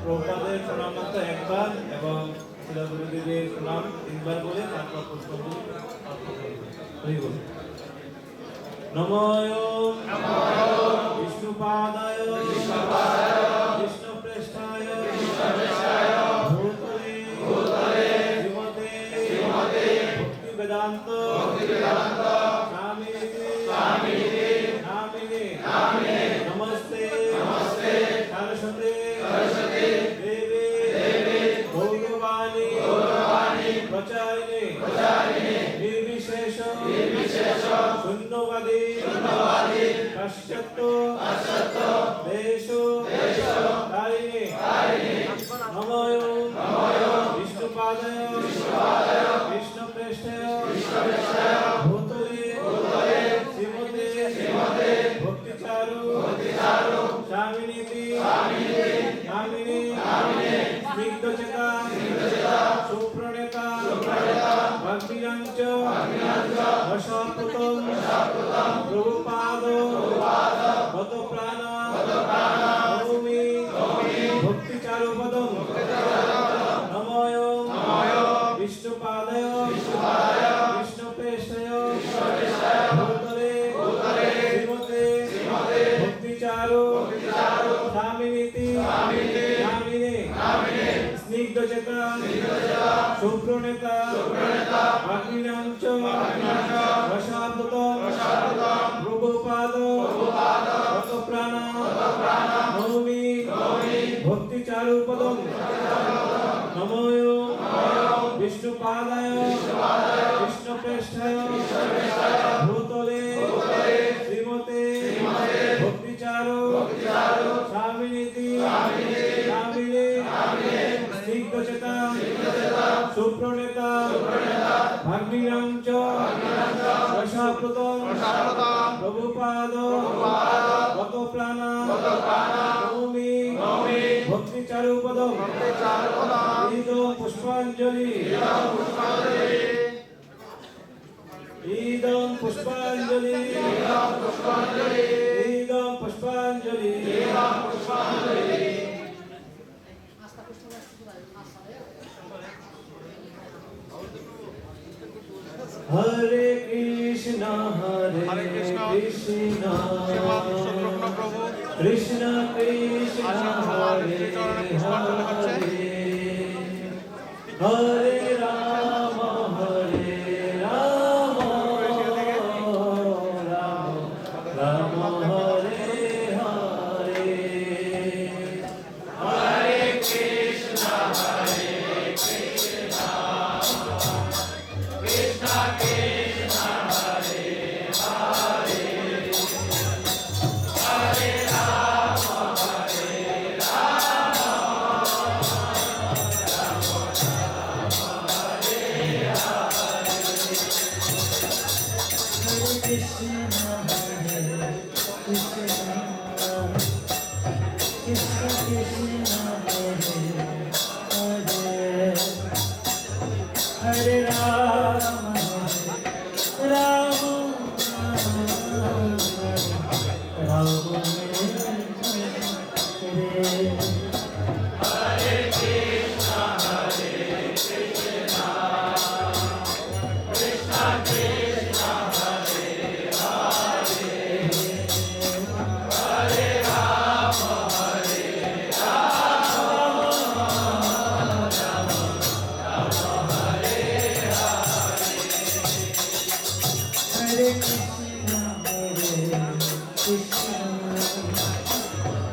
প্রভুপাদের প্রণাম মাত্র একবার এবং শিলাগুরুদেবের প্রণাম তিনবার বলে তারপর পুষ্পাঞ্জলি অর্পণ করবে। হরি বল। নমঃ বিষ্ণুপাদায় বিষ্ণুপ্রেষ্ঠায় ভূতলে শ্রীমতে ভক্তি বেদান্ত স্বামিনে নমস্তে সরস্বতী দেবী গৌরবাণী প্রচারিণে নির্বিশেষ শূন্যবাদী পাশ্চাত্য দেশকারিণে নমঃ বিষ্ণুপাদায় বিষ্ণুপ্রেষ্ঠায় ভূতলে শ্রীমতে ভক্তিচারু স্বামিনীতি নামিনী স্নিগ্ধচেতা সুপ্রণেতা ভক্তিয়াঞ্চ রসাপ্লুতম প্রভুপাদ গতপ্রাণ নমামি ভক্তিচারুপদম নমঃ বিষ্ণুপাদায় বিষ্ণুপ্রেষ্ঠায় ভূতলে শ্রীমতে ভক্তিচারু স্বামিনীতি নামিনে স্নিগ্ধচেতা সুপ্রণেতা ভক্তিয়াঞ্চ রসাপ্লুতম প্রভুপাদ গতপ্রাণ নমামি ভক্তিচারুপদম নমঃ বিষ্ণুপাদায় বিষ্ণুপ্রেষ্ঠায় ভূতলে শ্রীমতে ভক্তিচারু স্বামিনীতি নামিনে স্নিগ্ধচেতা সুপ্রণেতা ভক্তিয়াঞ্চ রসাপ্লুতম প্রভুপাদ গতপ্রাণ নমামি ভক্তিচারুপদম ঈদং পুষ্পাঞ্জলি ঈদং পুষ্পাঞ্জলি ঈদং পুষ্পাঞ্জলি হরে Krishna Krishna Krishna Krishna Hare Hare Ram Ram Ram Hare Hare Hare Krishna Krishna Krishna Krishna Hare Hare Hare Ram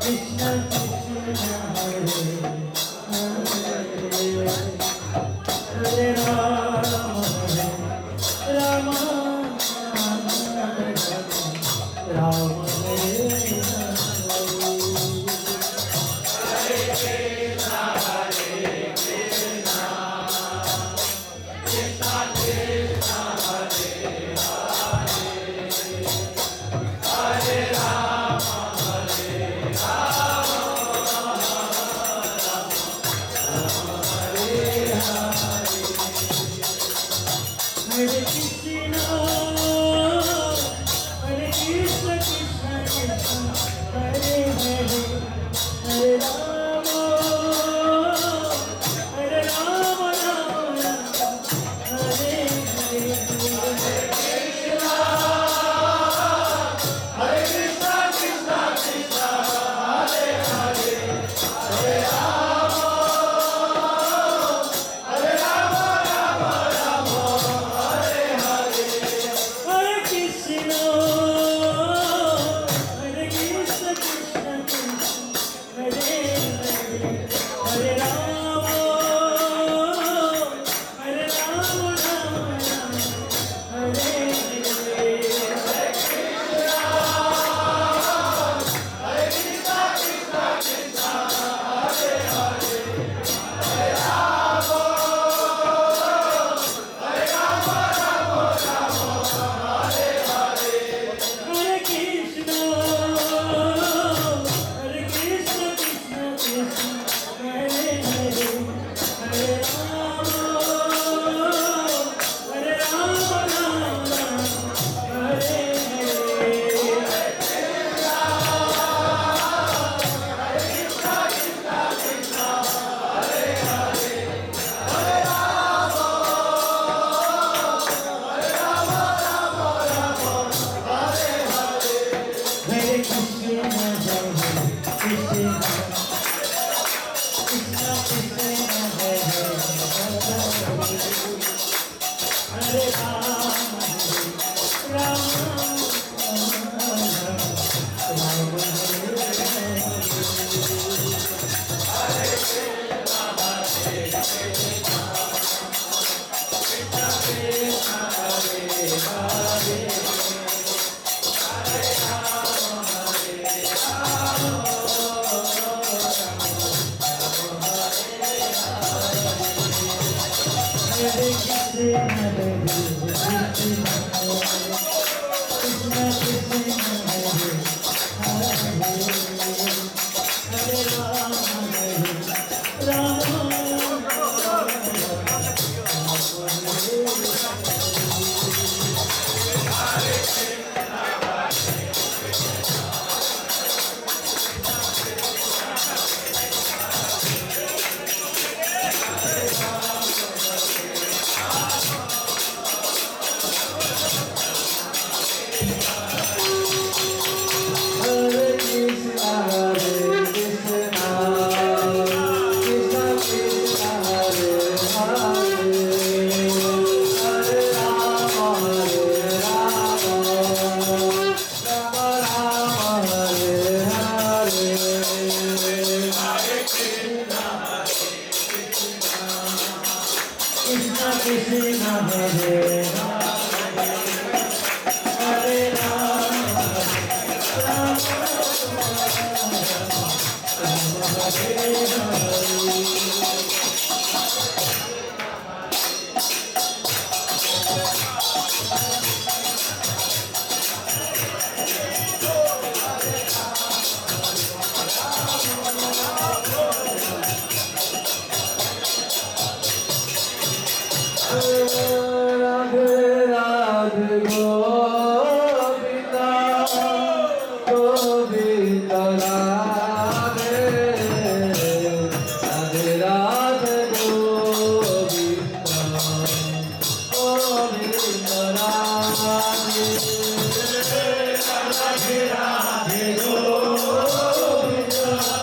Krishna Krishna Hare Hare Rama, Hare Rama, Rama Rama, Hare Radhe Radhe Go